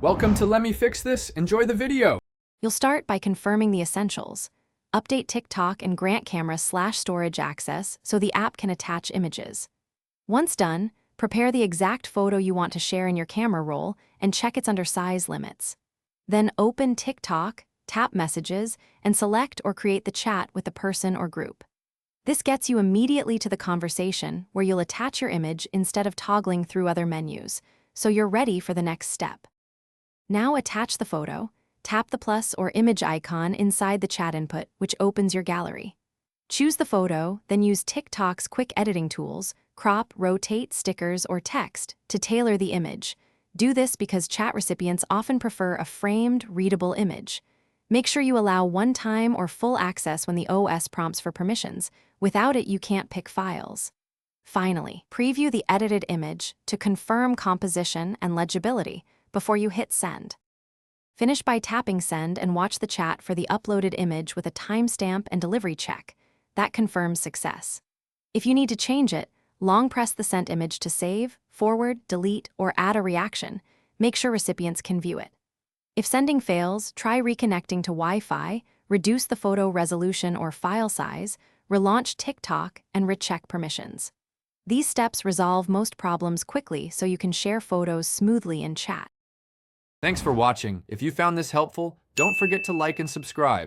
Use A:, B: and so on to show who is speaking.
A: Welcome to Let Me Fix This. Enjoy the video.
B: You'll start by confirming the essentials. Update TikTok and grant camera/storage access so the app can attach images. Once done, prepare the exact photo you want to share in your camera roll and check it's under size limits. Then open TikTok, tap Messages, and select or create the chat with the person or group. This gets you immediately to the conversation where you'll attach your image instead of toggling through other menus, so you're ready for the next step. Now attach the photo, tap the plus or image icon inside the chat input, which opens your gallery. Choose the photo, then use TikTok's quick editing tools, crop, rotate, stickers, or text to tailor the image. Do this because chat recipients often prefer a framed, readable image. Make sure you allow one-time or full access when the OS prompts for permissions. Without it, you can't pick files. Finally, preview the edited image to confirm composition and legibility before you hit send. Finish by tapping send and watch the chat for the uploaded image with a timestamp and delivery check. That confirms success. If you need to change it, long press the sent image to save, forward, delete, or add a reaction. Make sure recipients can view it. If sending fails, try reconnecting to Wi-Fi, reduce the photo resolution or file size, relaunch TikTok, and recheck permissions. These steps resolve most problems quickly so you can share photos smoothly in chat.
A: Thanks for watching. If you found this helpful, don't forget to like and subscribe.